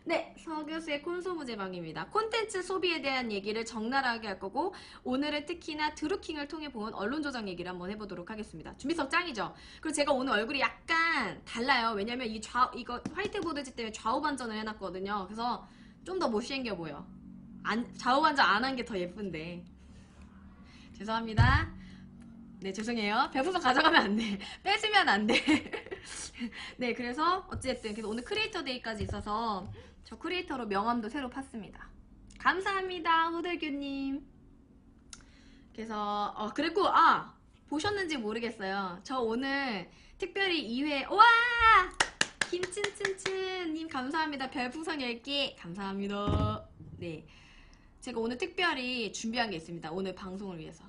네, 서교수의 콘소부제방입니다. 콘텐츠 소비에 대한 얘기를 적나라하게 할 거고 오늘은 특히나 드루킹을 통해 본 언론조작 얘기를 한번 해보도록 하겠습니다. 준비성 짱이죠? 그리고 제가 오늘 얼굴이 약간 달라요. 왜냐면 이거 화이트보드지 때문에 좌우 반전을 해놨거든요. 그래서 좀 더 못생겨 보여. 좌우 반전 안 한 게 더 예쁜데. 죄송합니다. 네, 죄송해요. 별풍선 가져가면 안 돼. 뺏으면 안 돼. 네, 그래서 어쨌든 그래서 오늘 크리에이터 데이까지 있어서 저 크리에이터로 명함도 새로 팠습니다. 감사합니다, 호들규님. 그래서 그리고 보셨는지 모르겠어요. 저 오늘 특별히 2회 와 김친친친님 감사합니다. 별풍선 10개 감사합니다. 네, 제가 오늘 특별히 준비한 게 있습니다. 오늘 방송을 위해서.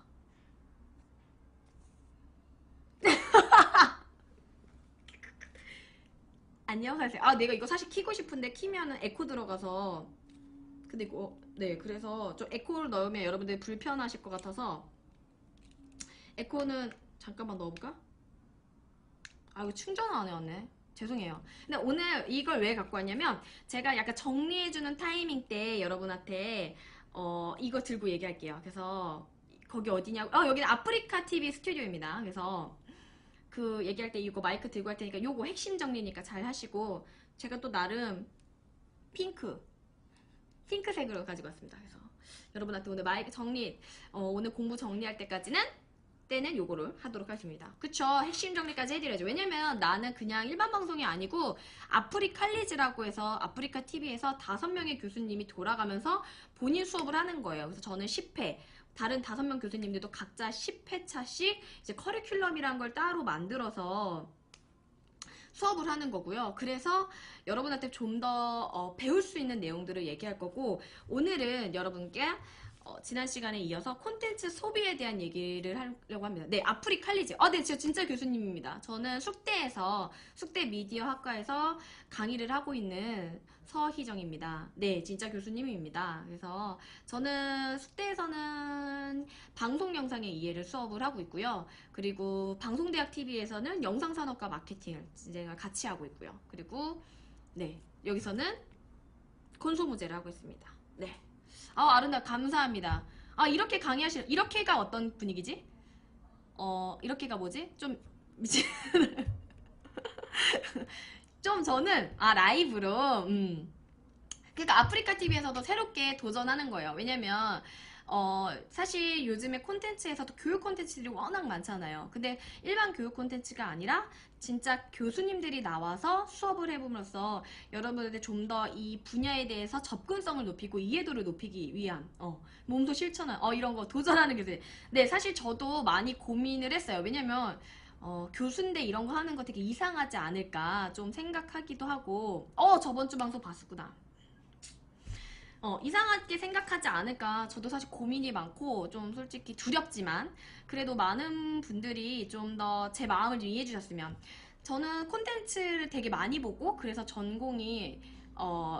안녕하세요. 내가 이거 사실 키고 싶은데 키면은 에코 들어가서 근데 이거 네, 그래서 좀 에코를 넣으면 여러분들 불편하실 것 같아서 에코는 잠깐만 넣어볼까? 이거 충전 안 해왔네. 죄송해요. 근데 오늘 이걸 왜 갖고 왔냐면 제가 약간 정리해주는 타이밍 때 여러분한테 이거 들고 얘기할게요. 그래서 거기 어디냐고 여기는 아프리카 TV 스튜디오입니다. 그래서 그 얘기할 때 이거 마이크 들고 할 테니까 요거 핵심 정리니까 잘 하시고 제가 또 나름 핑크색으로 가지고 왔습니다. 그래서 여러분한테 오늘 마이크 정리 오늘 공부 정리할 때는 요거를 하도록 하겠습니다. 그쵸? 핵심 정리까지 해드려야죠. 왜냐면 나는 그냥 일반 방송이 아니고 아프리칼리지라고 해서 아프리카 TV에서 5명의 교수님이 돌아가면서 본인 수업을 하는 거예요. 그래서 저는 10회 다른 5명 교수님들도 각자 10회차씩 이제 커리큘럼이란 걸 따로 만들어서 수업을 하는 거고요. 그래서 여러분한테 좀 더 배울 수 있는 내용들을 얘기할 거고 오늘은 여러분께 지난 시간에 이어서 콘텐츠 소비에 대한 얘기를 하려고 합니다. 네, 아프리칼리지. 네, 진짜 교수님입니다. 저는 숙대 미디어 학과에서 강의를 하고 있는 서희정입니다. 네, 진짜 교수님입니다. 그래서 저는 숙대에서는 방송 영상의 이해를 수업을 하고 있고요. 그리고 방송대학 TV에서는 영상산업과 마케팅을 제가 같이 하고 있고요. 그리고 네, 여기서는 콘소무제를 하고 있습니다. 네. 아름다 감사합니다. 이렇게 이렇게가 어떤 분위기지? 이렇게가 뭐지? 좀 미친 좀 저는 라이브로 그러니까 아프리카 TV에서도 새롭게 도전하는 거예요. 왜냐면 사실 요즘에 콘텐츠에서도 교육 콘텐츠들이 워낙 많잖아요. 근데 일반 교육 콘텐츠가 아니라 진짜 교수님들이 나와서 수업을 해봄으로써 여러분들한테 좀 더 이 분야에 대해서 접근성을 높이고 이해도를 높이기 위한 몸소 실천한 이런 거 도전하는 게 네, 사실 저도 많이 고민을 했어요. 왜냐면 교수인데 이런 거 하는 거 되게 이상하지 않을까 좀 생각하기도 하고 저번 주 방송 봤었구나. 이상하게 생각하지 않을까 저도 사실 고민이 많고 좀 솔직히 두렵지만 그래도 많은 분들이 좀 더 제 마음을 좀 이해해 주셨으면 저는 콘텐츠를 되게 많이 보고 그래서 전공이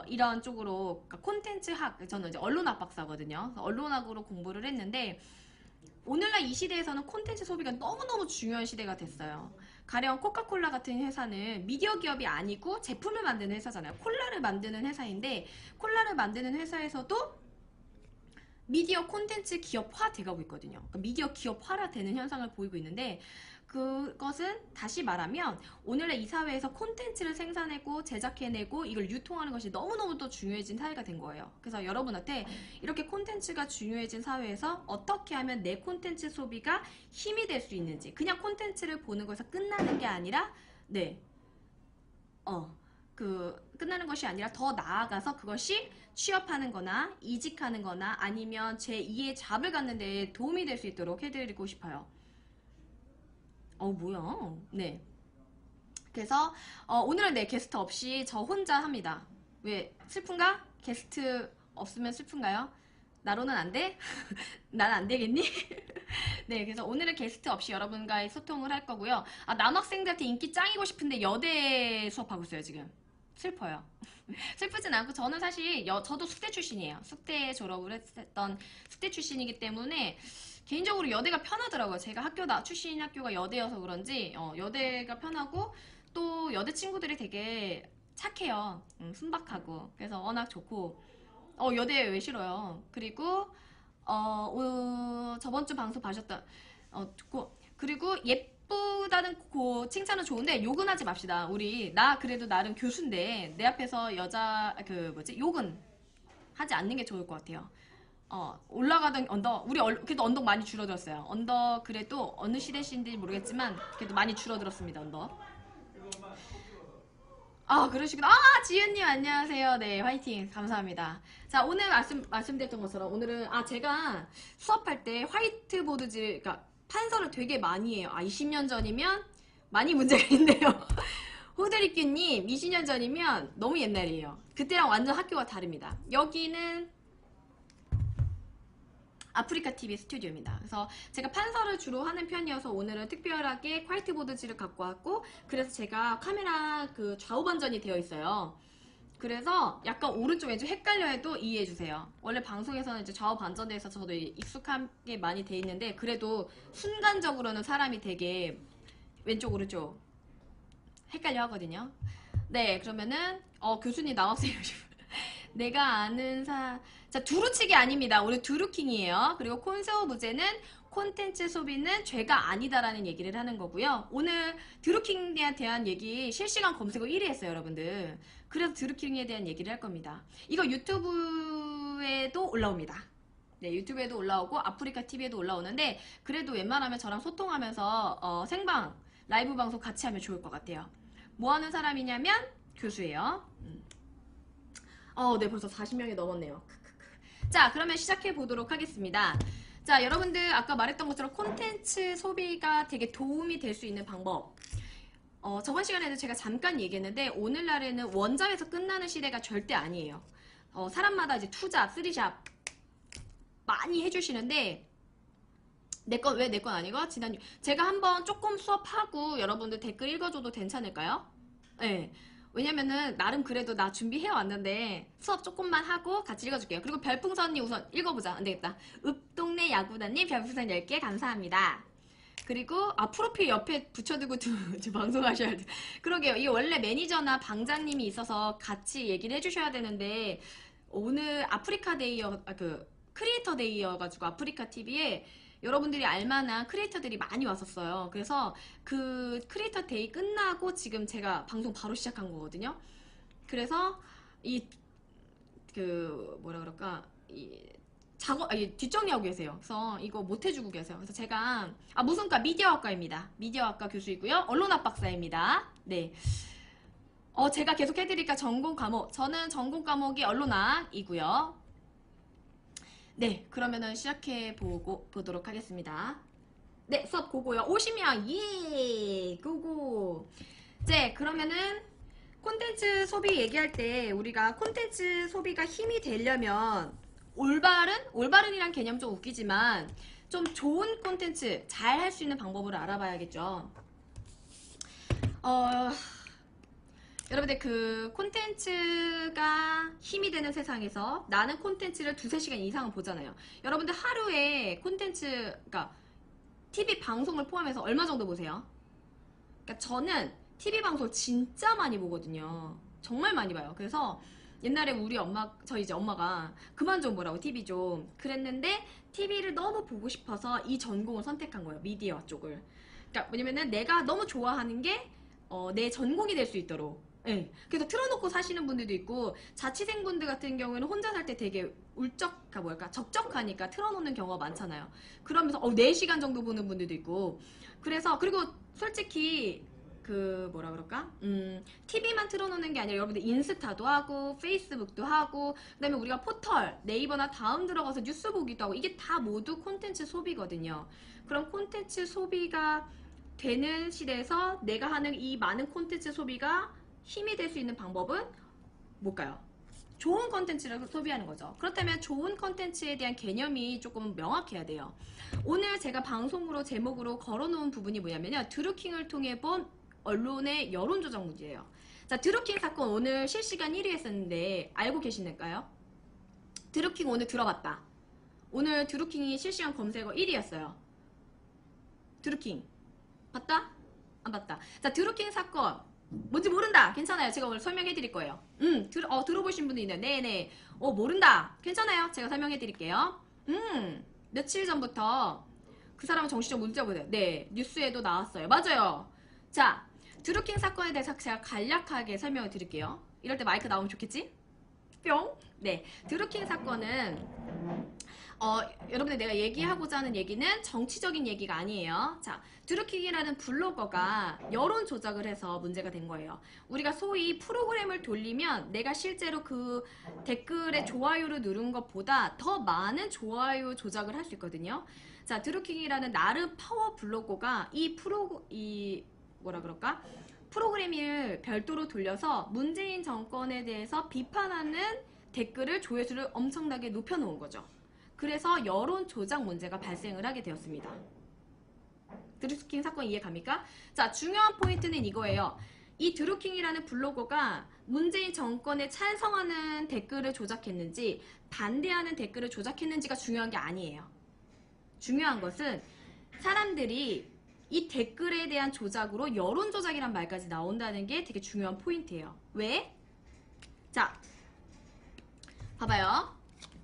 이런 쪽으로 그러니까 콘텐츠학 저는 이제 언론학 박사거든요. 언론학으로 공부를 했는데 오늘날 이 시대에서는 콘텐츠 소비가 너무너무 중요한 시대가 됐어요. 가령 코카콜라 같은 회사는 미디어 기업이 아니고 제품을 만드는 회사잖아요. 콜라를 만드는 회사인데 콜라를 만드는 회사에서도 미디어 콘텐츠 기업화 돼가고 있거든요. 그러니까 미디어 기업화라 되는 현상을 보이고 있는데 그것은 다시 말하면 오늘의 이 사회에서 콘텐츠를 생산하고 제작해내고 이걸 유통하는 것이 너무너무 또 중요해진 사회가 된 거예요. 그래서 여러분한테 이렇게 콘텐츠가 중요해진 사회에서 어떻게 하면 내 콘텐츠 소비가 힘이 될 수 있는지 그냥 콘텐츠를 보는 것에서 끝나는 게 아니라 네, 끝나는 것이 아니라 더 나아가서 그것이 취업하는 거나 이직하는 거나 아니면 제2의 잡을 갖는 데 도움이 될 수 있도록 해드리고 싶어요. 뭐야. 네. 그래서 오늘은 네 게스트 없이 저 혼자 합니다. 왜 슬픈가? 게스트 없으면 슬픈가요? 나로는 안 돼? 난 안 되겠니? 네, 그래서 오늘은 게스트 없이 여러분과의 소통을 할 거고요. 남학생들한테 인기 짱이고 싶은데 여대 수업하고 있어요, 지금. 슬퍼요. 슬프진 않고 저는 사실 저도 숙대 출신이에요. 숙대 졸업을 했던 숙대 출신이기 때문에 개인적으로 여대가 편하더라고요. 제가 출신 학교가 여대여서 그런지 여대가 편하고 또 여대 친구들이 되게 착해요. 순박하고. 그래서 워낙 좋고. 여대 왜 싫어요. 그리고 저번 주 방송 봐주셨다. 듣고 그리고 예쁘다는 칭찬은 좋은데 욕은 하지 맙시다. 나 그래도 나름 교수인데 내 앞에서 여자 욕은 하지 않는 게 좋을 것 같아요. 올라가던 그래도 언덕 많이 줄어들었어요. 언덕 그래도 어느 시대신지 모르겠지만 그래도 많이 줄어들었습니다. 언덕. 그러시구나. 지윤님 안녕하세요. 네, 화이팅. 감사합니다. 자, 오늘 말씀드렸던 것처럼 오늘은 제가 수업할 때 화이트보드질, 그러니까 판서를 되게 많이 해요. 20년 전이면 많이 문제가 있네요. 호드리큐님 20년 전이면 너무 옛날이에요. 그때랑 완전 학교가 다릅니다. 여기는 아프리카 TV 스튜디오입니다. 그래서 제가 판서를 주로 하는 편이어서 오늘은 특별하게 화이트보드지를 갖고 왔고, 그래서 제가 카메라 좌우 반전이 되어 있어요. 그래서 약간 오른쪽 왼쪽 헷갈려 해도 이해해 주세요. 원래 방송에서는 이제 좌우 반전돼 있어서 저도 익숙하게 많이 돼 있는데, 그래도 순간적으로는 사람이 되게 왼쪽 오른쪽 헷갈려 하거든요. 네, 그러면은 교수님 나왔어요. 내가 아는 자, 두루치기 아닙니다. 오늘 두루킹이에요. 그리고 콘서 무제는 콘텐츠 소비는 죄가 아니다라는 얘기를 하는 거고요. 오늘 드루킹에 대한 얘기 실시간 검색어 1위 했어요, 여러분들. 그래서 드루킹에 대한 얘기를 할 겁니다. 이거 유튜브에도 올라옵니다. 네, 유튜브에도 올라오고 아프리카 TV에도 올라오는데, 그래도 웬만하면 저랑 소통하면서 생방, 라이브 방송 같이 하면 좋을 것 같아요. 뭐 하는 사람이냐면 교수예요. 네, 벌써 40명이 넘었네요. 자, 그러면 시작해 보도록 하겠습니다. 자, 여러분들 아까 말했던 것처럼 콘텐츠 소비가 되게 도움이 될 수 있는 방법. 저번 시간에도 제가 잠깐 얘기했는데, 오늘날에는 원잡에서 끝나는 시대가 절대 아니에요. 사람마다 이제 투잡, 쓰리잡 많이 해주시는데, 왜 내 건 아니고? 제가 한번 조금 수업하고 여러분들 댓글 읽어줘도 괜찮을까요? 네. 왜냐면은 나름 그래도 나 준비해 왔는데 수업 조금만 하고 같이 읽어줄게요. 그리고 별풍선님 우선 읽어보자. 안되겠다. 읍동네 야구단님 별풍선 10개 감사합니다. 그리고 프로필 옆에 붙여두고 방송하셔야 돼. 그러게요. 이게 원래 매니저나 방장님이 있어서 같이 얘기를 해주셔야 되는데, 오늘 아프리카 데이여 크리에이터 데이여가지고 아프리카 TV에 여러분들이 알만한 크리에이터들이 많이 왔었어요. 그래서 그 크리에이터 데이 끝나고 지금 제가 방송 바로 시작한 거거든요. 그래서 뭐라 그럴까, 뒷정리하고 계세요. 그래서 이거 못 해주고 계세요. 그래서 제가 무슨 과? 미디어학과입니다. 미디어학과 교수이고요. 언론학 박사입니다. 네. 제가 계속 해드릴까? 전공 과목. 저는 전공 과목이 언론학이고요. 네, 그러면은 시작해 보도록 하겠습니다. 네, 수업 고고요. 50명, 예, 고고. 네, 그러면은 콘텐츠 소비 얘기할 때 우리가 콘텐츠 소비가 힘이 되려면 올바른이란 개념 좀 웃기지만 좀 좋은 콘텐츠 잘 할 수 있는 방법을 알아봐야겠죠. 여러분들 콘텐츠가 힘이 되는 세상에서 나는 콘텐츠를 2~3시간 이상은 보잖아요. 여러분들 하루에 그러니까 TV 방송을 포함해서 얼마 정도 보세요? 그러니까 저는 TV 방송을 진짜 많이 보거든요. 정말 많이 봐요. 그래서 옛날에 저희 이제 엄마가 그만 좀 보라고 TV 좀 그랬는데, TV를 너무 보고 싶어서 이 전공을 선택한 거예요. 미디어 쪽을. 그러니까 왜냐면은 내가 너무 좋아하는 게 내 전공이 될 수 있도록. 네. 그래서 틀어놓고 사시는 분들도 있고, 자취생분들 같은 경우에는 혼자 살 때 되게 적적하니까 틀어놓는 경우가 많잖아요. 그러면서 4시간 정도 보는 분들도 있고. 그리고 솔직히 뭐라 그럴까? TV만 틀어놓는 게 아니라 여러분들 인스타도 하고 페이스북도 하고, 그 다음에 우리가 포털, 네이버나 다음 들어가서 뉴스 보기도 하고, 이게 다 모두 콘텐츠 소비거든요. 그럼 콘텐츠 소비가 되는 시대에서 내가 하는 이 많은 콘텐츠 소비가 힘이 될 수 있는 방법은 뭘까요? 좋은 콘텐츠를 소비하는 거죠. 그렇다면 좋은 콘텐츠에 대한 개념이 조금 명확해야 돼요. 오늘 제가 방송으로 제목으로 걸어놓은 부분이 뭐냐면요, 드루킹을 통해 본 언론의 여론조작 문제예요. 자, 드루킹 사건 오늘 실시간 1위 했었는데 알고 계시는가요? 드루킹 오늘 들어봤다. 오늘 드루킹이 실시간 검색어 1위였어요. 드루킹 봤다? 안 봤다. 자, 드루킹 사건 뭔지 모른다. 괜찮아요. 제가 오늘 설명해 드릴 거예요. 들어보신 분도 있네요. 네네. 모른다. 괜찮아요. 제가 설명해 드릴게요. 며칠 전부터 그 사람은 정신적 문제가 보세요. 네. 뉴스에도 나왔어요. 맞아요. 자, 드루킹 사건에 대해서 제가 간략하게 설명을 드릴게요. 이럴 때 마이크 나오면 좋겠지? 뿅. 네. 드루킹 사건은 여러분들 내가 얘기하고자 하는 얘기는 정치적인 얘기가 아니에요. 자, 드루킹이라는 블로거가 여론 조작을 해서 문제가 된 거예요. 우리가 소위 프로그램을 돌리면 내가 실제로 그 댓글에 좋아요를 누른 것보다 더 많은 좋아요 조작을 할 수 있거든요. 자, 드루킹이라는 나름 파워 블로거가 뭐라 그럴까? 프로그램을 별도로 돌려서 문재인 정권에 대해서 비판하는 댓글을 조회수를 엄청나게 높여놓은 거죠. 그래서 여론 조작 문제가 발생을 하게 되었습니다. 드루킹 사건 이해 갑니까? 자, 중요한 포인트는 이거예요. 이 드루킹이라는 블로거가 문재인 정권에 찬성하는 댓글을 조작했는지 반대하는 댓글을 조작했는지가 중요한 게 아니에요. 중요한 것은 사람들이 이 댓글에 대한 조작으로 여론 조작이란 말까지 나온다는 게 되게 중요한 포인트예요. 왜? 자, 봐봐요.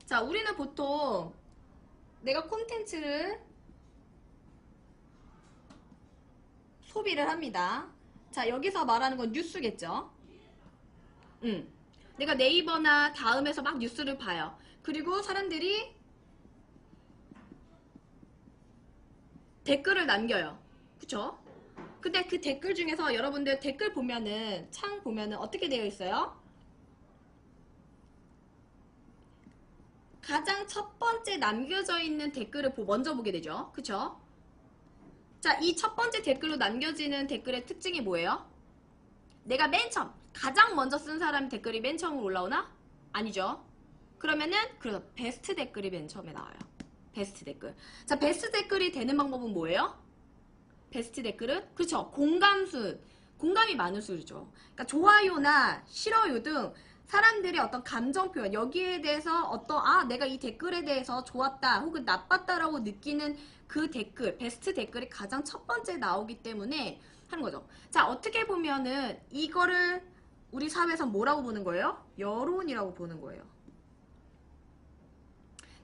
자, 우리는 보통 내가 콘텐츠를 소비를 합니다. 자, 여기서 말하는 건 뉴스겠죠? 내가 네이버나 다음에서 막 뉴스를 봐요. 그리고 사람들이 댓글을 남겨요. 그쵸? 근데 그 댓글 중에서 여러분들 댓글 보면은 창 보면은 어떻게 되어 있어요? 가장 첫 번째 남겨져 있는 댓글을 먼저 보게 되죠. 그쵸? 자, 이 첫 번째 댓글로 남겨지는 댓글의 특징이 뭐예요? 내가 맨 처음, 가장 먼저 쓴 사람 댓글이 맨 처음 올라오나? 아니죠. 그러면은, 베스트 댓글이 맨 처음에 나와요. 베스트 댓글. 자, 베스트 댓글이 되는 방법은 뭐예요? 베스트 댓글은? 그렇죠. 공감이 많을 수죠. 그러니까 좋아요나 싫어요 등 사람들이 어떤 감정 표현, 여기에 대해서 내가 이 댓글에 대해서 좋았다 혹은 나빴다라고 느끼는 그 댓글, 베스트 댓글이 가장 첫 번째 나오기 때문에 하는 거죠. 자, 어떻게 보면은 이거를 우리 사회에서 뭐라고 보는 거예요? 여론이라고 보는 거예요.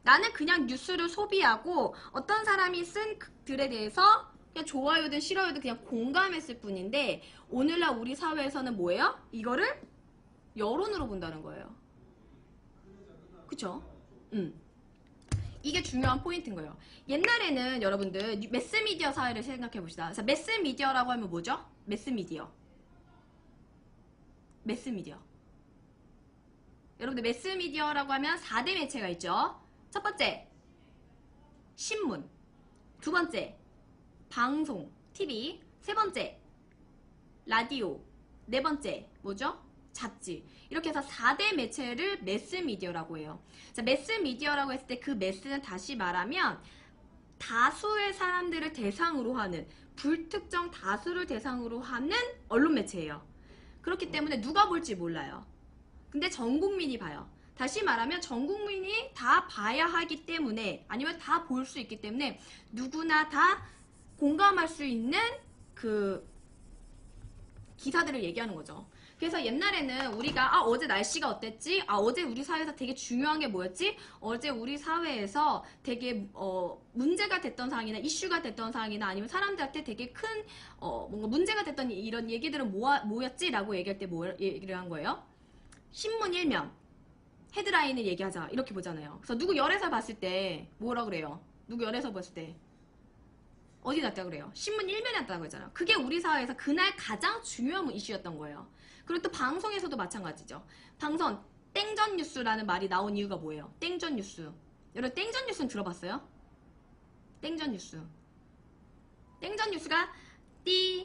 나는 그냥 뉴스를 소비하고 어떤 사람이 쓴 글에 대해서 그냥 좋아요든 싫어요든 그냥 공감했을 뿐인데 오늘날 우리 사회에서는 뭐예요? 이거를 여론으로 본다는 거예요. 그쵸? 이게 중요한 포인트인 거예요. 옛날에는 여러분들 매스미디어 사회를 생각해 봅시다. 자, 매스미디어라고 하면 뭐죠? 매스미디어. 여러분들 매스미디어라고 하면 4대 매체가 있죠. 첫 번째, 신문. 두 번째, 방송, TV. 세 번째, 라디오. 네 번째, 뭐죠? 잡지. 이렇게 해서 4대 매체를 매스미디어라고 해요. 자, 매스미디어라고 했을 때 그 매스는 다시 말하면 다수의 사람들을 대상으로 하는, 불특정 다수를 대상으로 하는 언론 매체예요. 그렇기 때문에 누가 볼지 몰라요. 근데 전 국민이 봐요. 다시 말하면 전 국민이 다 봐야 하기 때문에, 아니면 다 볼 수 있기 때문에 누구나 다 공감할 수 있는 그 기사들을 얘기하는 거죠. 그래서 옛날에는 우리가 어제 날씨가 어땠지? 어제 우리 사회에서 되게 중요한 게 뭐였지? 어제 우리 사회에서 되게 문제가 됐던 사항이나 이슈가 됐던 사항이나 아니면 사람들한테 되게 큰 뭔가 문제가 됐던 이런 얘기들은 뭐였지? 라고 얘기할 때 뭐 얘기를 한 거예요? 신문 일면 헤드라인을 얘기하자 이렇게 보잖아요. 그래서 누구 열애서 봤을 때 뭐라 그래요? 누구 열애서 봤을 때 어디 났다 그래요? 신문 일면에 났다고 했잖아요. 그게 우리 사회에서 그날 가장 중요한 이슈였던 거예요. 그리고 또 방송에서도 마찬가지죠. 방송 땡전 뉴스라는 말이 나온 이유가 뭐예요? 땡전 뉴스. 여러분 땡전 뉴스는 들어봤어요? 땡전 뉴스. 땡전 뉴스가 땡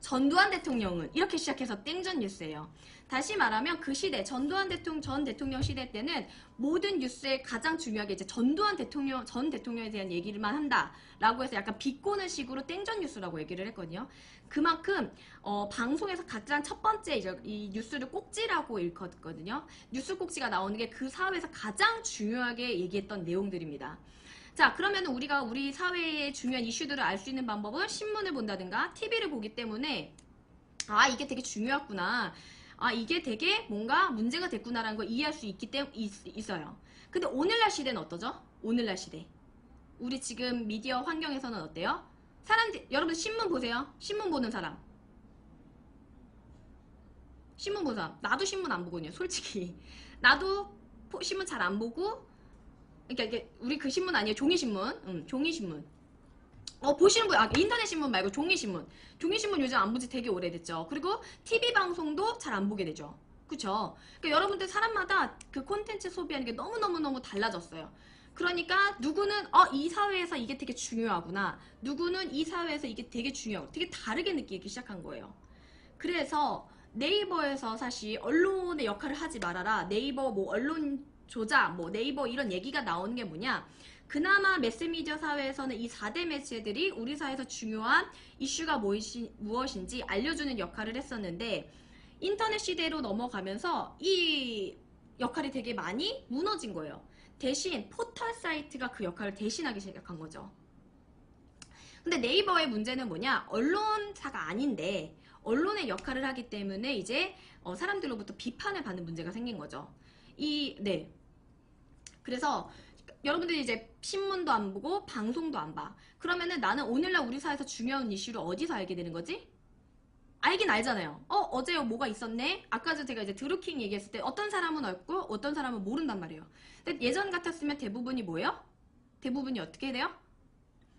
전두환 대통령은 이렇게 시작해서 땡전 뉴스예요. 다시 말하면 그 시대 전두환 전 대통령 시대 때는 모든 뉴스에 가장 중요하게 이제 전 대통령에 대한 얘기를만 한다라고 해서 약간 비꼬는 식으로 땡전 뉴스라고 얘기를 했거든요. 그만큼 방송에서 가장 첫 번째 이 뉴스를 꼭지라고 일컫거든요. 뉴스 꼭지가 나오는 게 그 사회에서 가장 중요하게 얘기했던 내용들입니다. 자, 그러면 우리가 우리 사회의 중요한 이슈들을 알 수 있는 방법은 신문을 본다든가 TV를 보기 때문에 아, 이게 되게 중요했구나. 아, 이게 되게 뭔가 문제가 됐구나라는 걸 이해할 수 있기 때문에 있어요. 근데 오늘날 시대는 어떠죠? 오늘날 시대. 우리 지금 미디어 환경에서는 어때요? 사람들, 여러분 신문 보세요. 신문 보는 사람. 신문 보는 사람. 나도 신문 안 보거든요, 솔직히. 나도 신문 잘 안 보고, 그러니까 이게 우리 그 신문 아니에요. 종이신문. 종이신문. 보시는 분, 인터넷 신문 말고 종이신문. 종이신문 요즘 안 본지 되게 오래됐죠. 그리고 TV 방송도 잘 안 보게 되죠. 그쵸? 그러니까 여러분들 사람마다 그 콘텐츠 소비하는 게 너무너무너무 달라졌어요. 그러니까 누구는 이 사회에서 이게 되게 중요하구나. 누구는 이 사회에서 이게 되게 중요하고 되게 다르게 느끼기 시작한 거예요. 그래서 네이버에서 사실 언론의 역할을 하지 말아라. 네이버 뭐 언론 조작, 뭐 네이버 이런 얘기가 나오는 게 뭐냐. 그나마 매스미디어 사회에서는 이 4대 매체들이 우리 사회에서 중요한 이슈가 무엇인지 알려주는 역할을 했었는데 인터넷 시대로 넘어가면서 이 역할이 되게 많이 무너진 거예요. 대신 포털 사이트가 그 역할을 대신하기 시작한 거죠. 근데 네이버의 문제는 뭐냐? 언론사가 아닌데 언론의 역할을 하기 때문에 이제 사람들로부터 비판을 받는 문제가 생긴 거죠. 네. 그래서 여러분들이 이제 신문도 안 보고 방송도 안 봐. 그러면은 나는 오늘날 우리 사회에서 중요한 이슈를 어디서 알게 되는 거지? 알긴 알잖아요. 어제 뭐가 있었네? 아까 제가 이제 드루킹 얘기했을 때 어떤 사람은 알고 어떤 사람은 모른단 말이에요. 근데 예전 같았으면 대부분이 뭐예요? 대부분이 어떻게 돼요?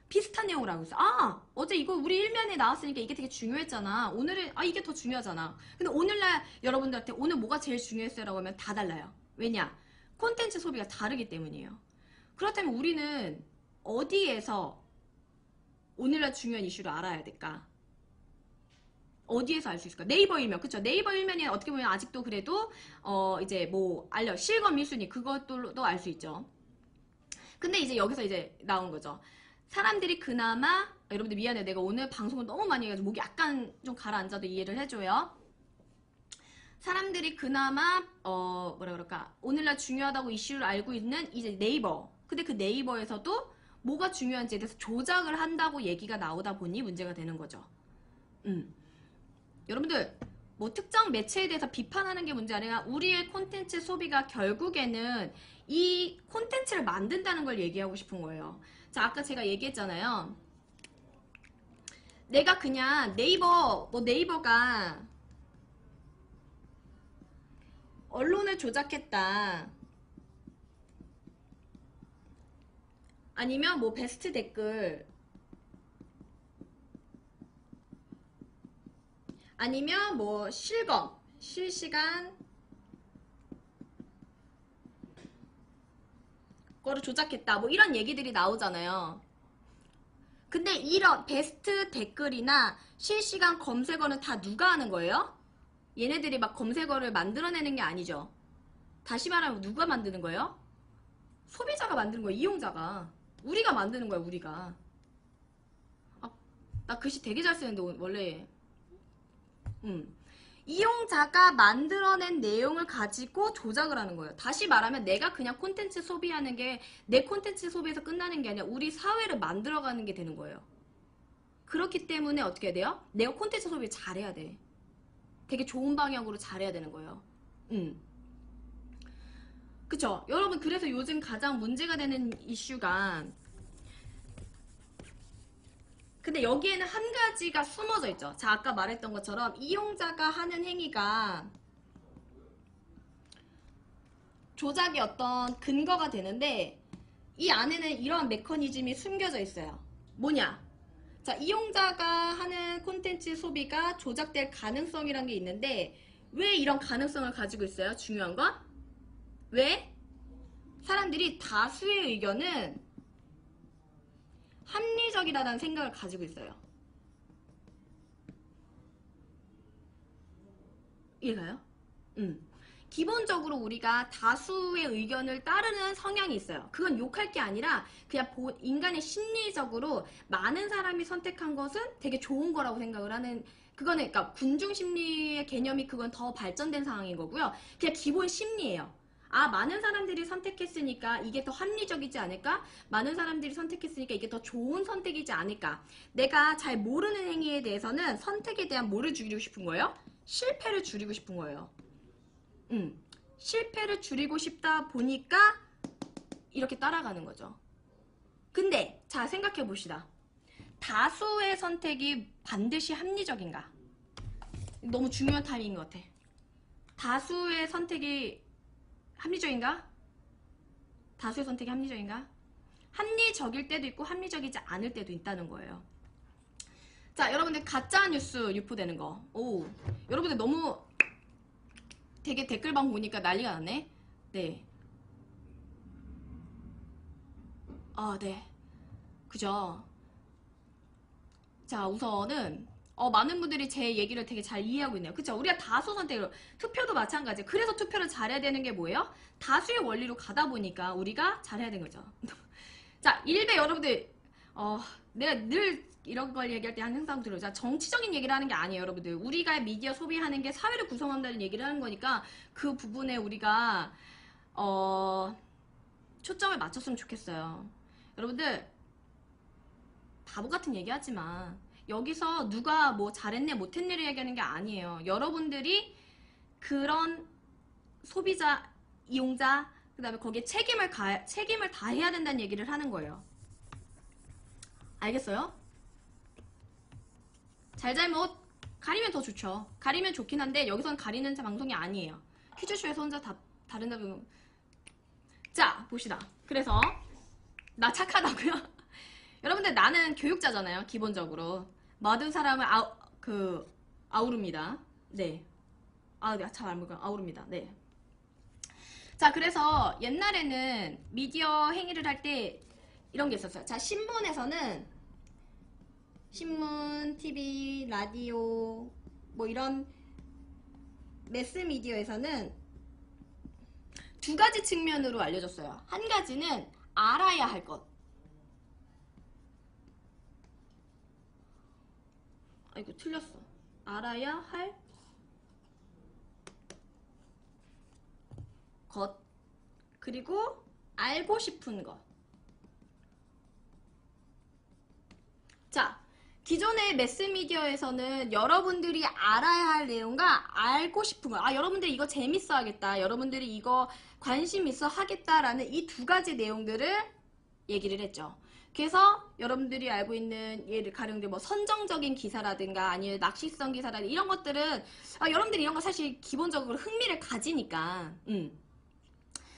비슷한 내용을 알고 있어. 아, 어제 이거 우리 일면에 나왔으니까 이게 되게 중요했잖아. 오늘은 이게 더 중요하잖아. 근데 오늘날 여러분들한테 오늘 뭐가 제일 중요했어요? 라고 하면 다 달라요. 왜냐? 콘텐츠 소비가 다르기 때문이에요. 그렇다면 우리는 어디에서 오늘날 중요한 이슈를 알아야 될까? 어디에서 알 수 있을까? 네이버 일면, 그쵸? 네이버 일면이 어떻게 보면 아직도 그래도 이제 뭐 실검 1순위 그것도 알 수 있죠. 근데 이제 여기서 이제 나온 거죠. 사람들이 그나마 여러분들 미안해요. 내가 오늘 방송을 너무 많이 해가지고 목이 약간 좀 가라앉아도 이해를 해줘요. 사람들이 그나마 뭐라 그럴까 오늘날 중요하다고 이슈를 알고 있는 이제 네이버. 근데 그 네이버에서도 뭐가 중요한지에 대해서 조작을 한다고 얘기가 나오다 보니 문제가 되는 거죠. 여러분들 뭐 특정 매체에 대해서 비판하는 게 문제 아니라 우리의 콘텐츠 소비가 결국에는 이 콘텐츠를 만든다는 걸 얘기하고 싶은 거예요. 자, 아까 제가 얘기했잖아요. 내가 그냥 네이버가 언론을 조작했다. 아니면 뭐 베스트 댓글 아니면 뭐 실검 실시간 거를 조작했다 뭐 이런 얘기들이 나오잖아요. 근데 이런 베스트 댓글이나 실시간 검색어는 다 누가 하는 거예요? 얘네들이 막 검색어를 만들어내는 게 아니죠. 다시 말하면 누가 만드는 거예요? 소비자가 만드는 거예요. 이용자가. 우리가 만드는 거예요. 우리가. 나 글씨 되게 잘 쓰는데 원래 이용자가 만들어낸 내용을 가지고 조작을 하는 거예요. 다시 말하면 내가 그냥 콘텐츠 소비하는 게 내 콘텐츠 소비에서 끝나는 게 아니라 우리 사회를 만들어가는 게 되는 거예요. 그렇기 때문에 어떻게 해야 돼요? 내가 콘텐츠 소비 잘해야 돼. 되게 좋은 방향으로 잘해야 되는 거예요. 그쵸? 여러분 그래서 요즘 가장 문제가 되는 이슈가 근데 여기에는 한 가지가 숨어져 있죠. 자, 아까 말했던 것처럼 이용자가 하는 행위가 조작의 어떤 근거가 되는데 이 안에는 이러한 메커니즘이 숨겨져 있어요. 뭐냐? 자, 이용자가 하는 콘텐츠 소비가 조작될 가능성이란 게 있는데 왜 이런 가능성을 가지고 있어요? 중요한 건? 왜? 사람들이 다수의 의견은 합리적이라는 생각을 가지고 있어요. 이해가요? 기본적으로 우리가 다수의 의견을 따르는 성향이 있어요. 그건 욕할 게 아니라 그냥 인간의 심리적으로 많은 사람이 선택한 것은 되게 좋은 거라고 생각을 하는 그거는 그러니까 군중 심리의 개념이 그건 더 발전된 상황인 거고요. 그냥 기본 심리예요. 아, 많은 사람들이 선택했으니까 이게 더 합리적이지 않을까? 많은 사람들이 선택했으니까 이게 더 좋은 선택이지 않을까? 내가 잘 모르는 행위에 대해서는 선택에 대한 뭐를 줄이고 싶은 거예요? 실패를 줄이고 싶은 거예요. 실패를 줄이고 싶다 보니까 이렇게 따라가는 거죠. 근데 자, 생각해 봅시다. 다수의 선택이 반드시 합리적인가? 너무 중요한 타이밍인 것 같아. 다수의 선택이 합리적인가? 다수의 선택이 합리적인가? 합리적일 때도 있고 합리적이지 않을 때도 있다는 거예요. 자, 여러분들 가짜뉴스 유포되는 거. 오, 여러분들 너무 되게 댓글방 보니까 난리가 났네. 네. 아, 네. 그죠? 자, 우선은 많은 분들이 제 얘기를 되게 잘 이해하고 있네요. 그쵸? 우리가 다수 선택으로 투표도 마찬가지. 그래서 투표를 잘해야 되는 게 뭐예요? 다수의 원리로 가다 보니까 우리가 잘해야 되는 거죠. 자, 일베 여러분들 내가 늘 이런 걸 얘기할 때 항상 들어요. 자, 정치적인 얘기를 하는 게 아니에요, 여러분들. 우리가 미디어 소비하는 게 사회를 구성한다는 얘기를 하는 거니까 그 부분에 우리가 초점을 맞췄으면 좋겠어요. 여러분들 바보 같은 얘기 하지만 여기서 누가 뭐 잘했네 못했네를 얘기하는 게 아니에요. 여러분들이 그런 소비자, 이용자, 그 다음에 거기에 책임을 다해야 된다는 얘기를 하는 거예요. 알겠어요? 잘잘못 가리면 더 좋죠. 가리면 좋긴 한데 여기선 가리는 방송이 아니에요. 퀴즈쇼에서 혼자 다른다고. 자, 봅시다. 그래서 나 착하다고요? 여러분들 나는 교육자잖아요. 기본적으로 모든 사람을 아우릅니다. 네. 내가 잘 알고 아우릅니다. 네. 자, 그래서 옛날에는 미디어 행위를 할 때 이런 게 있었어요. 자, 신문에서는 신문, TV, 라디오 뭐 이런 매스미디어에서는 두 가지 측면으로 알려줬어요. 한 가지는 알아야 할 것. 아이고, 틀렸어. 알아야 할 것. 그리고 알고 싶은 것. 자, 기존의 매스미디어에서는 여러분들이 알아야 할 내용과 알고 싶은 거. 여러분들이 이거 재밌어 하겠다. 여러분들이 이거 관심 있어 하겠다라는 이 두 가지 내용들을 얘기를 했죠. 그래서 여러분들이 알고 있는 예를 가령들 뭐 선정적인 기사라든가 아니면 낚시성 기사라든가 이런 것들은 여러분들이 이런 거 사실 기본적으로 흥미를 가지니까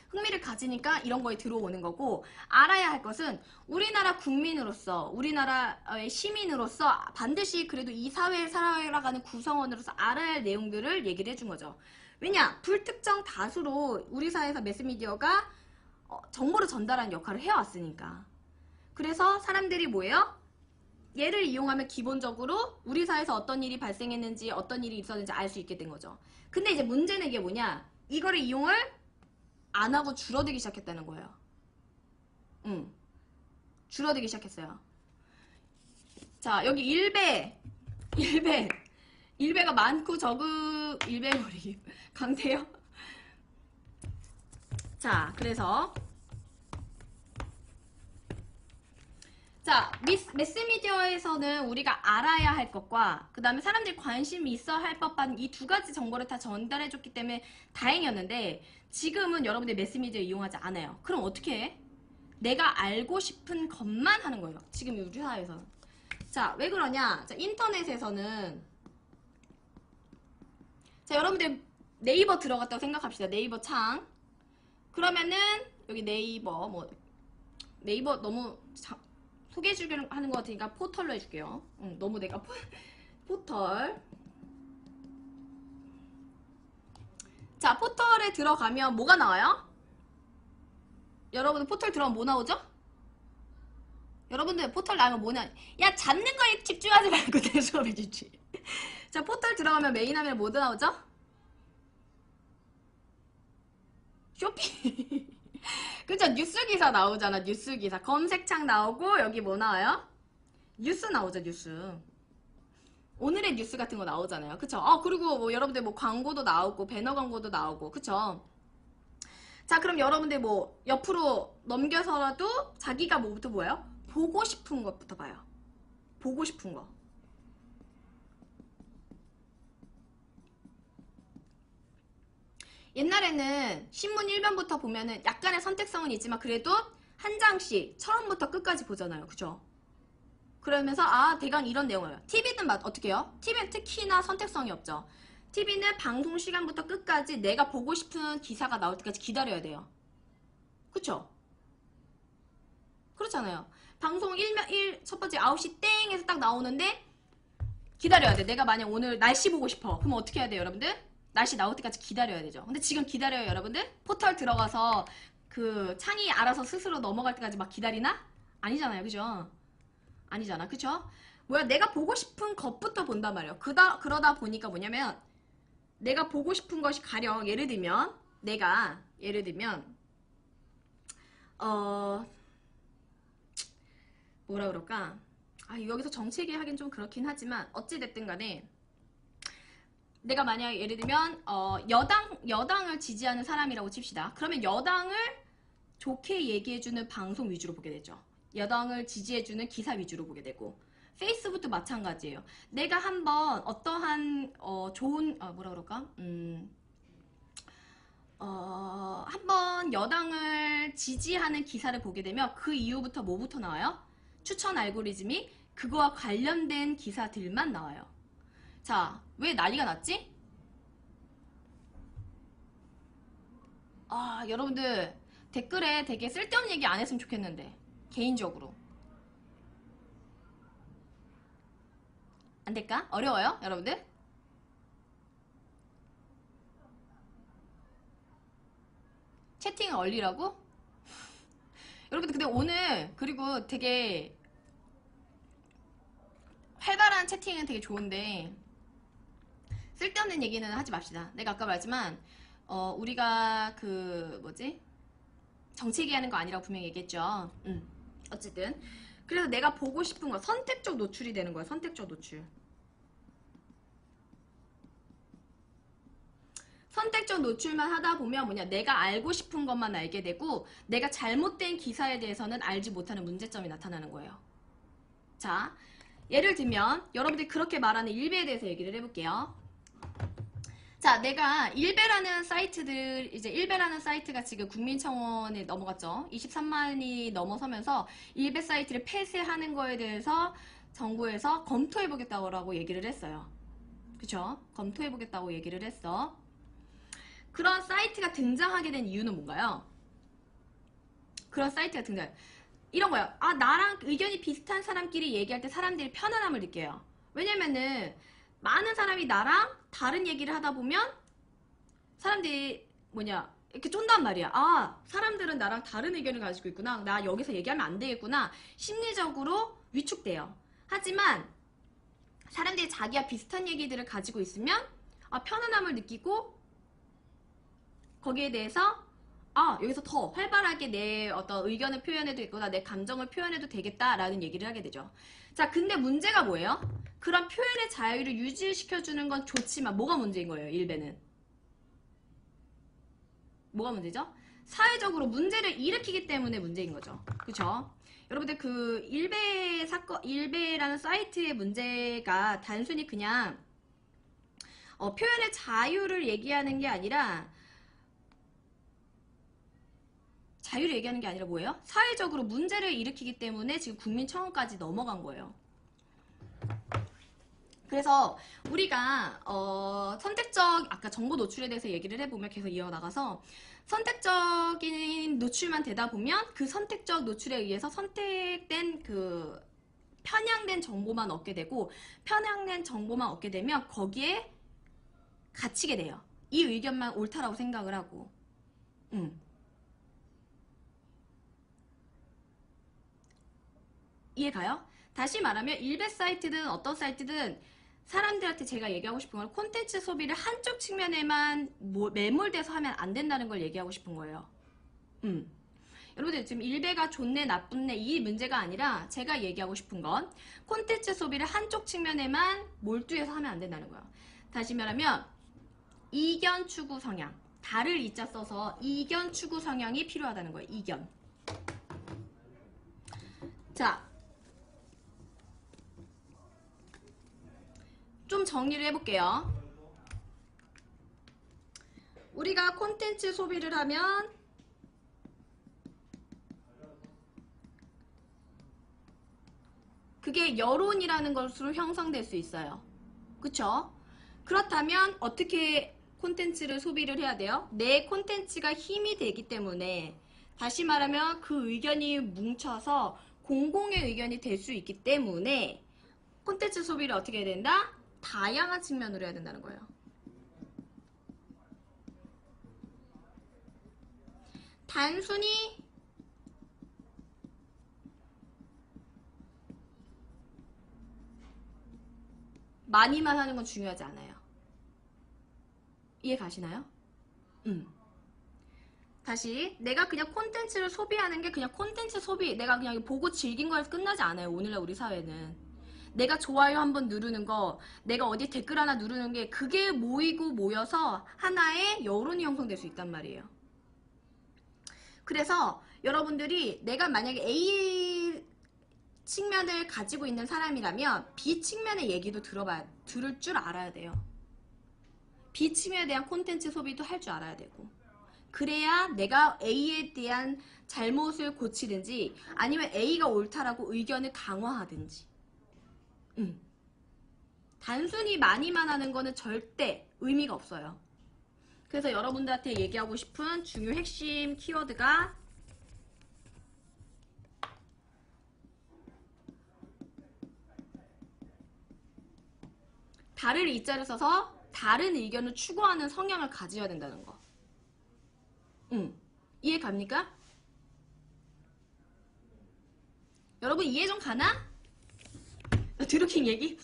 흥미를 가지니까 이런 거에 들어오는 거고, 알아야 할 것은 우리나라 국민으로서, 우리나라의 시민으로서 반드시 그래도 이 사회에 살아가는 구성원으로서 알아야 할 내용들을 얘기를 해준 거죠. 왜냐? 불특정 다수로 우리 사회에서 매스미디어가 정보를 전달하는 역할을 해왔으니까. 그래서 사람들이 뭐예요? 얘를 이용하면 기본적으로 우리 사회에서 어떤 일이 발생했는지 어떤 일이 있었는지 알 수 있게 된 거죠. 근데 이제 문제는 이게 뭐냐? 이거를 이용을 안 하고 줄어들기 시작했다는 거예요. 줄어들기 시작했어요. 자, 여기 일배가 많고 일배머리 강태요. 자, 그래서 자, 매스미디어에서는 우리가 알아야 할 것과 그 다음에 사람들이 관심이 있어 할 법한 이 두 가지 정보를 다 전달해줬기 때문에 다행이었는데, 지금은 여러분들이 매스미디어 이용하지 않아요. 그럼 어떻게 해? 내가 알고 싶은 것만 하는 거예요. 지금 우리 사회에서는. 자, 왜 그러냐? 자, 인터넷에서는 자, 여러분들 네이버 들어갔다고 생각합시다. 네이버 창. 그러면은 여기 네이버 너무 소개해주기로 하는 것 같으니까 포털로 해줄게요. 너무 내가 포털. 자, 포털에 들어가면 뭐가 나와요? 여러분들 포털 들어가면 뭐 나오죠? 여러분들 포털 나오면 뭐 나와요? 야, 잡는 거에 집중하지 말고 내 수업에 집중. 자, 포털 들어가면 메인 화면에 뭐 나오죠? 쇼핑. 그쵸? 뉴스 기사 나오잖아. 뉴스 기사. 검색창 나오고 여기 뭐 나와요? 뉴스 나오죠. 뉴스. 오늘의 뉴스 같은 거 나오잖아요. 그쵸? 그리고 뭐 여러분들 뭐 광고도 나오고 배너 광고도 나오고. 그쵸? 자, 그럼 여러분들 뭐 옆으로 넘겨서라도 자기가 뭐부터 뭐예요? 보고 싶은 것부터 봐요. 보고 싶은 거. 옛날에는 신문 1면부터 보면은 약간의 선택성은 있지만 그래도 한 장씩 처음부터 끝까지 보잖아요. 그죠? 그러면서 아 대강 이런 내용이에요. TV는 어떻게 해요? TV는 특히나 선택성이 없죠. TV는 방송 시간부터 끝까지 내가 보고 싶은 기사가 나올 때까지 기다려야 돼요. 그쵸? 그렇잖아요. 방송 첫 번째 9시 땡에서 딱 나오는데 기다려야 돼. 내가 만약 오늘 날씨 보고 싶어. 그럼 어떻게 해야 돼요, 여러분들? 날씨 나올 때까지 기다려야 되죠. 근데 지금 기다려요, 여러분들? 포털 들어가서 그 창이 알아서 스스로 넘어갈 때까지 막 기다리나? 아니잖아요, 그죠? 아니잖아, 그쵸? 뭐야, 내가 보고 싶은 것부터 본단 말이에요. 그러다 보니까 뭐냐면 내가 보고 싶은 것이 가령 예를 들면 뭐라 그럴까? 아, 여기서 정치 얘기하긴 좀 그렇긴 하지만 어찌됐든 간에 내가 만약 예를 들면 여당을 지지하는 사람이라고 칩시다. 그러면 여당을 좋게 얘기해주는 방송 위주로 보게 되죠. 여당을 지지해주는 기사 위주로 보게 되고 페이스북도 마찬가지예요. 내가 한번 어떠한 좋은 뭐라 그럴까? 한번 여당을 지지하는 기사를 보게 되면 그 이후부터 뭐부터 나와요? 추천 알고리즘이 그거와 관련된 기사들만 나와요. 자, 왜 난리가 났지? 아, 여러분들 댓글에 되게 쓸데없는 얘기 안 했으면 좋겠는데 개인적으로 안 될까? 어려워요? 여러분들? 채팅을 얼리라고? 여러분들 근데 오늘 그리고 되게 활발한 채팅은 되게 좋은데 쓸데없는 얘기는 하지 맙시다. 내가 아까 말했지만 우리가 그 뭐지? 정치 얘기하는 거 아니라고 분명히 얘기했죠. 어쨌든 그래서 내가 보고 싶은 거 선택적 노출이 되는 거야. 선택적 노출. 선택적 노출만 하다 보면 뭐냐, 내가 알고 싶은 것만 알게 되고 내가 잘못된 기사에 대해서는 알지 못하는 문제점이 나타나는 거예요. 자, 예를 들면 여러분들이 그렇게 말하는 일베에 대해서 얘기를 해볼게요. 자, 내가 일베라는 사이트가 지금 국민청원에 넘어갔죠. 23만이 넘어서면서 일베 사이트를 폐쇄하는 거에 대해서 정부에서 검토해보겠다고 얘기를 했어요. 그쵸? 검토해보겠다고 얘기를 했어. 그런 사이트가 등장하게 된 이유는 뭔가요? 그런 사이트가 이런 거예요. 아, 나랑 의견이 비슷한 사람끼리 얘기할 때 사람들이 편안함을 느껴요. 왜냐면은 많은 사람이 나랑 다른 얘기를 하다 보면 사람들이 이렇게 쫀단 말이야. 아, 사람들은 나랑 다른 의견을 가지고 있구나. 나 여기서 얘기하면 안 되겠구나. 심리적으로 위축돼요. 하지만 사람들이 자기와 비슷한 얘기들을 가지고 있으면 편안함을 느끼고 거기에 대해서 여기서 더 활발하게 내 어떤 의견을 표현해도 있구나, 내 감정을 표현해도 되겠다라는 얘기를 하게 되죠. 자, 근데 문제가 뭐예요? 그런 표현의 자유를 유지시켜주는 건 좋지만 뭐가 문제인 거예요, 일베는? 뭐가 문제죠? 사회적으로 문제를 일으키기 때문에 문제인 거죠. 그쵸? 여러분들 그 일베라는 사이트의 문제가 단순히 그냥 표현의 자유를 얘기하는 게 아니라 뭐예요? 사회적으로 문제를 일으키기 때문에 지금 국민청원까지 넘어간 거예요. 그래서 우리가 선택적 아까 정보 노출에 대해서 얘기를 해보면 계속 이어나가서 선택적인 노출만 되다 보면 그 선택적 노출에 의해서 선택된 그 편향된 정보만 얻게 되고, 편향된 정보만 얻게 되면 거기에 갇히게 돼요. 이 의견만 옳다라고 생각을 하고. 이해가요? 다시 말하면 일베 사이트든 어떤 사이트든 사람들한테 제가 얘기하고 싶은 건 콘텐츠 소비를 한쪽 측면에만 매몰돼서 하면 안 된다는 걸 얘기하고 싶은 거예요. 여러분들 지금 일베가 좋네 나쁘네 이 문제가 아니라 제가 얘기하고 싶은 건 콘텐츠 소비를 한쪽 측면에만 몰두해서 하면 안 된다는 거예요. 다시 말하면 이견 추구 성향, 다를 이자 써서 이견 추구 성향이 필요하다는 거예요. 이견. 자, 좀 정리를 해볼게요. 우리가 콘텐츠 소비를 하면 그게 여론이라는 것으로 형성될 수 있어요. 그쵸? 그렇다면 어떻게 콘텐츠를 소비를 해야 돼요? 내 콘텐츠가 힘이 되기 때문에, 다시 말하면 그 의견이 뭉쳐서 공공의 의견이 될 수 있기 때문에 콘텐츠 소비를 어떻게 해야 된다? 다양한 측면으로 해야 된다는 거예요. 단순히 많이만 하는 건 중요하지 않아요. 이해 가시나요? 다시 내가 그냥 콘텐츠를 소비하는 게 그냥 콘텐츠 소비, 내가 그냥 보고 즐긴 거에서 끝나지 않아요. 오늘날 우리 사회는 내가 좋아요 한번 누르는 거, 내가 어디 댓글 하나 누르는 게, 그게 모이고 모여서 하나의 여론이 형성될 수 있단 말이에요. 그래서 여러분들이 내가 만약에 A 측면을 가지고 있는 사람이라면 B 측면의 얘기도 들을 줄 알아야 돼요. B 측면에 대한 콘텐츠 소비도 할 줄 알아야 되고, 그래야 내가 A에 대한 잘못을 고치든지 아니면 A가 옳다라고 의견을 강화하든지. 단순히 많이만 하는 거는 절대 의미가 없어요. 그래서 여러분들한테 얘기하고 싶은 중요 핵심 키워드가 다를 이자를 써서 다른 의견을 추구하는 성향을 가져야 된다는 거. 이해 갑니까? 여러분 이해 좀 가나? 드루킹 얘기?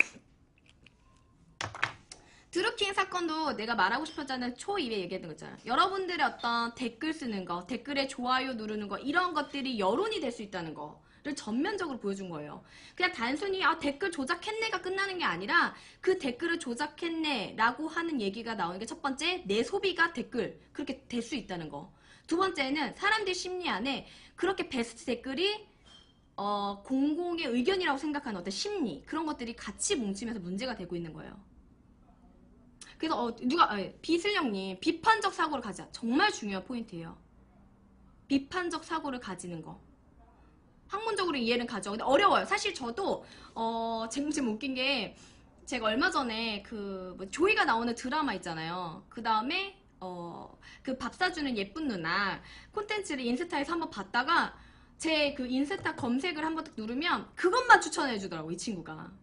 드루킹 사건도 내가 말하고 싶었잖아요. 초2에 얘기했던 거 있잖아요. 여러분들의 어떤 댓글 쓰는 거, 댓글에 좋아요 누르는 거, 이런 것들이 여론이 될 수 있다는 거를 전면적으로 보여준 거예요. 그냥 단순히 댓글 조작했네가 끝나는 게 아니라 그 댓글을 조작했네 라고 하는 얘기가 나오는 게 첫 번째, 내 소비가 댓글 그렇게 될 수 있다는 거. 두 번째는 사람들 심리 안에 그렇게 베스트 댓글이 공공의 의견이라고 생각하는 어떤 심리, 그런 것들이 같이 뭉치면서 문제가 되고 있는 거예요. 그래서 비슬령님, 비판적 사고를 가지자. 정말 중요한 포인트예요. 비판적 사고를 가지는 거. 학문적으로 이해는 가죠. 근데 어려워요. 사실 저도 지금 웃긴 게, 제가 얼마 전에 조이가 나오는 드라마 있잖아요. 그 다음에 그 밥 사주는 예쁜 누나 콘텐츠를 인스타에서 한번 봤다가 제 그 인스타 검색을 한번 딱 누르면 그것만 추천해 주더라고, 이 친구가.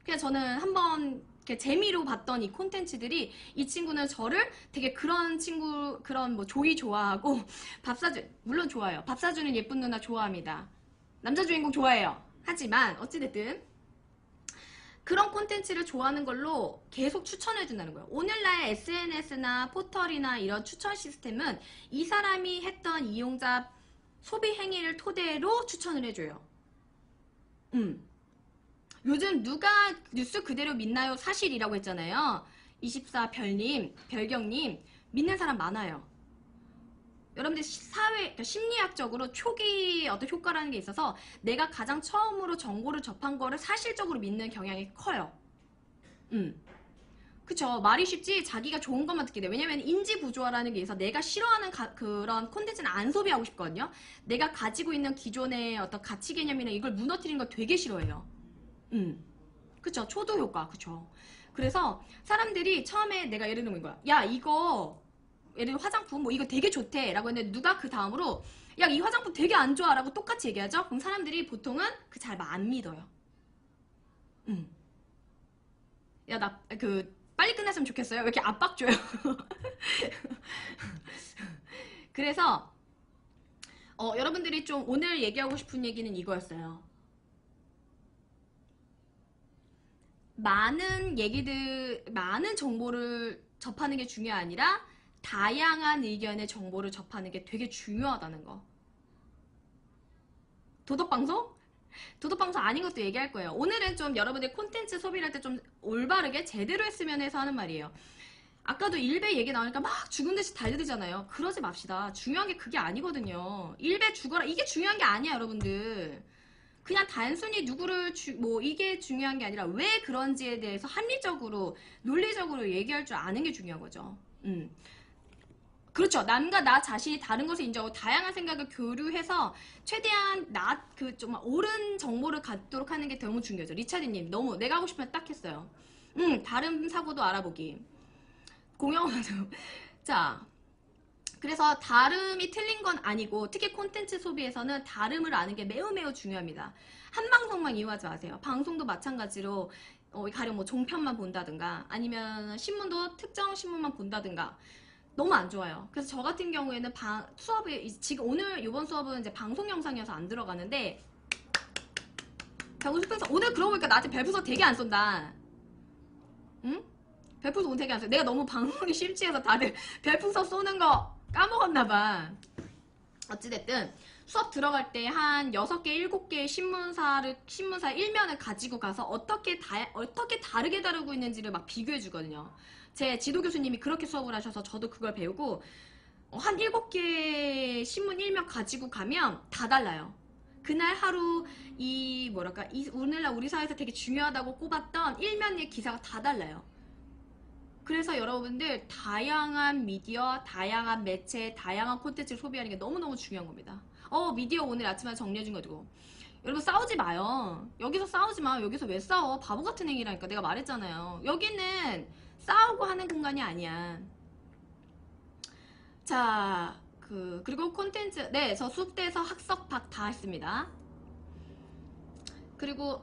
그냥 저는 한번 이렇게 재미로 봤던 이 콘텐츠들이, 이 친구는 저를 되게 그런 친구, 그런 뭐 조이 좋아하고 물론 좋아요. 밥 사주는 예쁜 누나 좋아합니다. 남자 주인공 좋아해요. 하지만 어찌됐든 그런 콘텐츠를 좋아하는 걸로 계속 추천해준다는 거예요. 오늘날 SNS나 포털이나 이런 추천 시스템은 이 사람이 했던 이용자 소비 행위를 토대로 추천을 해줘요. 요즘 누가 뉴스 그대로 믿나요? 사실이라고 했잖아요. 24별경님 믿는 사람 많아요. 여러분들 그러니까 심리학적으로 초기 어떤 효과라는 게 있어서 내가 가장 처음으로 정보를 접한 거를 사실적으로 믿는 경향이 커요. 그쵸. 말이 쉽지 자기가 좋은 것만 듣게 돼. 왜냐면 인지 부조화라는 게 있어서 내가 싫어하는 그런 콘텐츠는 안 소비하고 싶거든요. 내가 가지고 있는 기존의 어떤 가치 개념이나 이걸 무너뜨리는 거 되게 싫어해요. 그쵸. 초도 효과. 그쵸. 그래서 사람들이 처음에 내가 예를 들면 이거야. 야, 이거 예를 들어 화장품 뭐 이거 되게 좋대 라고 했는데 누가 그 다음으로 야, 이 화장품 되게 안 좋아 라고 똑같이 얘기하죠. 그럼 사람들이 보통은 잘 안 믿어요. 야, 나 빨리 끝났으면 좋겠어요. 왜 이렇게 압박 줘요? 그래서 여러분들이 좀 오늘 얘기하고 싶은 얘기는 이거였어요. 많은 정보를 접하는 게 중요가 아니라 다양한 의견의 정보를 접하는 게 되게 중요하다는 거. 도덕방송? 도덕방송 아닌 것도 얘기할 거예요. 오늘은 좀 여러분들 콘텐츠 소비를 할 때 좀 올바르게 제대로 했으면 해서 하는 말이에요. 아까도 일배 얘기 나오니까 막 죽은 듯이 달려들잖아요. 그러지 맙시다. 중요한 게 그게 아니거든요. 일배 죽어라. 이게 중요한 게 아니야, 여러분들. 그냥 단순히 누구를 뭐 이게 중요한 게 아니라 왜 그런지에 대해서 합리적으로 논리적으로 얘기할 줄 아는 게 중요한 거죠. 그렇죠. 남과 나 자신이 다른 것을 인정하고 다양한 생각을 교류해서 최대한 정말 옳은 정보를 갖도록 하는 게 너무 중요하죠. 리차드님 너무 내가 하고 싶으면 딱 했어요. 다른 사고도 알아보기. 공영화도. 자, 그래서 다름이 틀린 건 아니고 특히 콘텐츠 소비에서는 다름을 아는 게 매우 매우 중요합니다. 한 방송만 이용하지 마세요. 방송도 마찬가지로 가령 뭐 종편만 본다든가 아니면 신문도 특정 신문만 본다든가 너무 안 좋아요. 그래서 저 같은 경우에는 수업이 지금 오늘 이번 수업은 이제 방송 영상이어서 안 들어가는데 오늘 그러고 보니까 나한테 별풍선 되게 안 쏜다. 응? 별풍선 오늘 되게 안 써. 내가 너무 방송이 심취해서 다들 별풍선 쏘는 거 까먹었나봐. 어찌됐든 수업 들어갈 때 한 6개, 7개의 신문사 일면을 가지고 가서 어떻게 다르게 다루고 있는지를 막 비교해 주거든요. 제 지도 교수님이 그렇게 수업을 하셔서 저도 그걸 배우고 한 7개 신문 일면 가지고 가면 다 달라요. 그날 하루 오늘날 우리 사회에서 되게 중요하다고 꼽았던 일면의 기사가 다 달라요. 그래서 여러분들 다양한 미디어, 다양한 매체, 다양한 콘텐츠를 소비하는 게 너무너무 중요한 겁니다. 미디어 오늘 아침에 정리해준 거 두고 여러분 싸우지 마요. 여기서 싸우지 마. 여기서 왜 싸워? 바보 같은 행위라니까. 내가 말했잖아요. 여기는 싸우고 하는 공간이 아니야. 자, 그리고 콘텐츠. 네, 저 숙대에서 학석박 다 했습니다. 그리고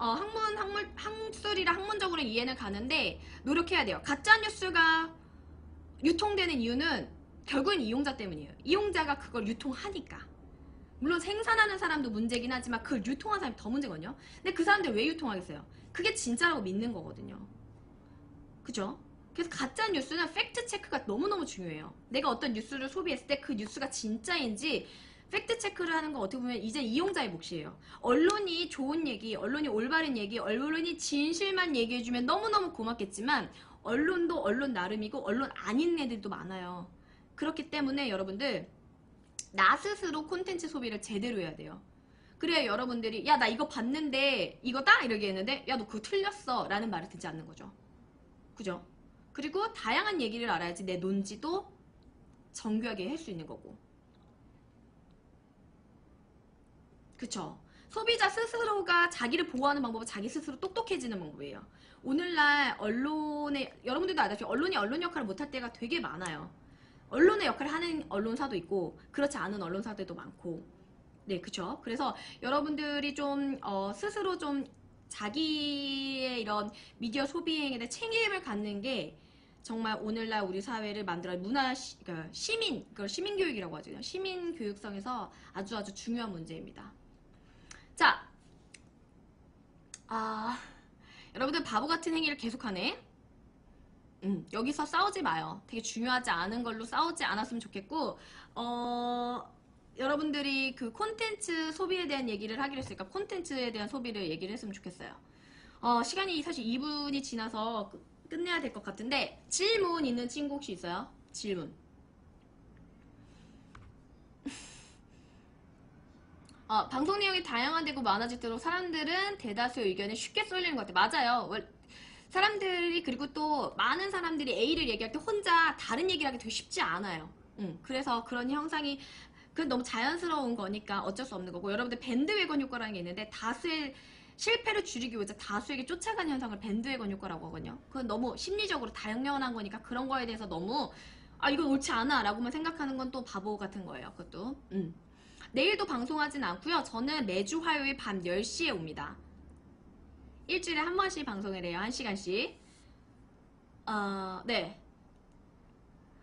학술이랑 학문적으로 이해는 가는데 노력해야 돼요. 가짜뉴스가 유통되는 이유는 결국엔 이용자 때문이에요. 이용자가 그걸 유통하니까. 물론 생산하는 사람도 문제긴 하지만 그걸 유통하는 사람이 더 문제거든요. 근데 그 사람들 왜 유통하겠어요? 그게 진짜라고 믿는 거거든요. 그죠? 그래서 가짜뉴스는 팩트체크가 너무너무 중요해요. 내가 어떤 뉴스를 소비했을 때 그 뉴스가 진짜인지 팩트체크를 하는 건 어떻게 보면 이제 이용자의 몫이에요. 언론이 좋은 얘기, 언론이 올바른 얘기, 언론이 진실만 얘기해주면 너무너무 고맙겠지만 언론도 언론 나름이고 언론 아닌 애들도 많아요. 그렇기 때문에 여러분들 나 스스로 콘텐츠 소비를 제대로 해야 돼요. 그래야 여러분들이 야 나 이거 봤는데 이거다? 이러게 했는데 야 너 그거 틀렸어 라는 말을 듣지 않는 거죠. 그죠? 그리고 다양한 얘기를 알아야지 내 논지도 정교하게 할 수 있는 거고. 그쵸? 소비자 스스로가 자기를 보호하는 방법은 자기 스스로 똑똑해지는 방법이에요. 오늘날 여러분들도 알다시피 언론이 언론 역할을 못할 때가 되게 많아요. 언론의 역할을 하는 언론사도 있고 그렇지 않은 언론사들도 많고. 네, 그쵸? 그래서 여러분들이 좀 스스로 좀 자기의 이런 미디어 소비 행위에 대해 책임을 갖는 게 정말 오늘날 우리 사회를 만들어 그러니까 그걸 시민교육이라고 하죠. 시민교육성에서 아주 중요한 문제입니다. 자, 여러분들 바보 같은 행위를 계속하네. 여기서 싸우지 마요. 되게 중요하지 않은 걸로 싸우지 않았으면 좋겠고, 여러분들이 그 콘텐츠 소비에 대한 얘기를 하기로 했으니까 콘텐츠에 대한 소비를 얘기를 했으면 좋겠어요. 시간이 사실 2분이 지나서 끝내야 될 것 같은데 질문 있는 친구 혹시 있어요? 질문. 방송 내용이 다양화되고 많아질수록 사람들은 대다수의 의견에 쉽게 쏠리는 것 같아요. 맞아요. 사람들이 그리고 또 많은 사람들이 A를 얘기할 때 혼자 다른 얘기를 하기 되게 쉽지 않아요. 그래서 그런 형상이 그건 너무 자연스러운 거니까 어쩔 수 없는 거고 여러분들 밴드웨건 효과라는 게 있는데 다수의 실패를 줄이기 위해서 다수에게 쫓아가는 현상을 밴드웨건 효과라고 하거든요. 그건 너무 심리적으로 당연한 거니까 그런 거에 대해서 너무 이건 옳지 않아 라고만 생각하는 건 또 바보 같은 거예요. 그것도. 내일도 방송하진 않고요. 저는 매주 화요일 밤 10시에 옵니다. 일주일에 한 번씩 방송을 해요. 1시간씩. 네.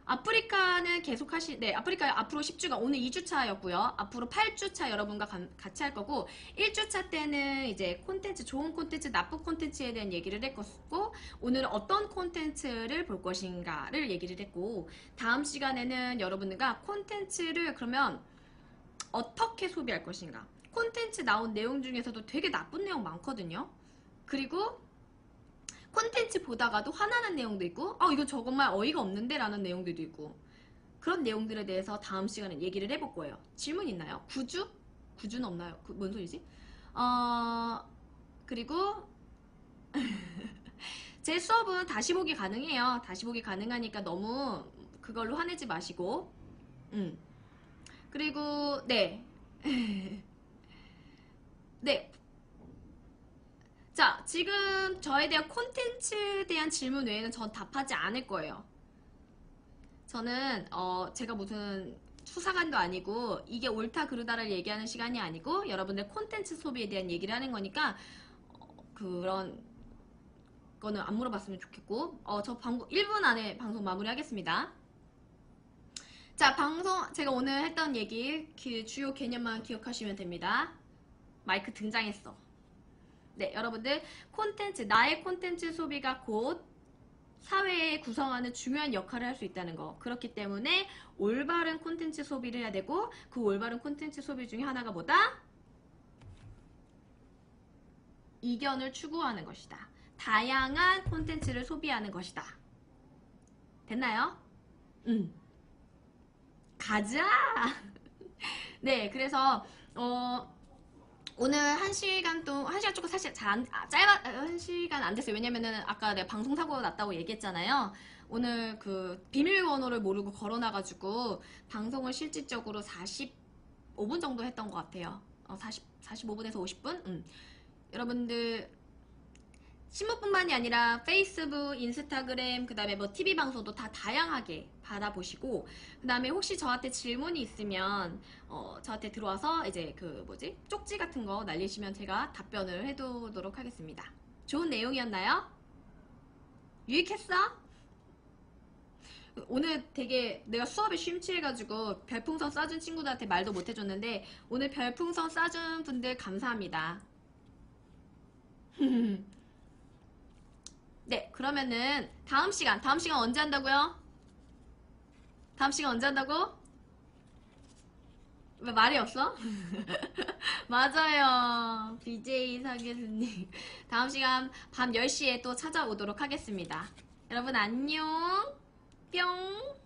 아프리카는 계속 네, 아프리카 앞으로 10주간, 오늘 2주차였고요. 앞으로 8주차 여러분과 같이 할 거고, 1주차 때는 이제 콘텐츠, 좋은 콘텐츠, 나쁜 콘텐츠에 대한 얘기를 했고, 오늘은 어떤 콘텐츠를 볼 것인가를 얘기를 했고, 다음 시간에는 여러분들과 콘텐츠를 그러면 어떻게 소비할 것인가. 콘텐츠 나온 내용 중에서도 되게 나쁜 내용 많거든요. 그리고 콘텐츠 보다가도 화나는 내용도 있고 이거 정말 어이가 없는데 라는 내용들도 있고 그런 내용들에 대해서 다음 시간에 얘기를 해볼 거예요. 질문 있나요? 구주? 구주는 없나요? 뭔 소리지? 그리고 제 수업은 다시 보기 가능해요. 다시 보기 가능하니까 너무 그걸로 화내지 마시고 그리고 네 네. 자, 지금 저에 대한 콘텐츠에 대한 질문 외에는 전 답하지 않을 거예요. 저는 제가 무슨 수사관도 아니고 이게 옳다 그르다를 얘기하는 시간이 아니고 여러분들 콘텐츠 소비에 대한 얘기를 하는 거니까 그런 거는 안 물어봤으면 좋겠고 저 1분 안에 방송 마무리하겠습니다. 자, 방송 제가 오늘 했던 얘기 주요 개념만 기억하시면 됩니다. 마이크 등장했어. 네, 여러분들 콘텐츠, 나의 콘텐츠 소비가 곧 사회에 구성하는 중요한 역할을 할 수 있다는 거. 그렇기 때문에 올바른 콘텐츠 소비를 해야 되고 그 올바른 콘텐츠 소비 중에 하나가 뭐다? 이견을 추구하는 것이다. 다양한 콘텐츠를 소비하는 것이다. 됐나요? 가자! 네, 그래서 오늘 1시간 동안 1시간 조금 사실 짧아 1시간 안 됐어요. 왜냐면은 아까 내가 방송 사고 났다고 얘기했잖아요. 오늘 그 비밀번호를 모르고 걸어놔가지고 방송을 실질적으로 45분 정도 했던 것 같아요. 45분에서 50분? 여러분들 신문뿐만이 아니라 페이스북, 인스타그램, 그 다음에 뭐 TV 방송도 다 다양하게 받아보시고 그 다음에 혹시 저한테 질문이 있으면 저한테 들어와서 이제 그 쪽지 같은 거 날리시면 제가 답변을 해두도록 하겠습니다. 좋은 내용이었나요? 유익했어? 오늘 되게 내가 수업에 심취해가지고 별풍선 쏴준 친구들한테 말도 못해줬는데 오늘 별풍선 쏴준 분들 감사합니다. 네, 그러면은 다음 시간 언제 한다고요? 다음 시간 언제 한다고? 왜 말이 없어? 맞아요. BJ 사계수님. 다음 시간 밤 10시에 또 찾아오도록 하겠습니다. 여러분 안녕. 뿅.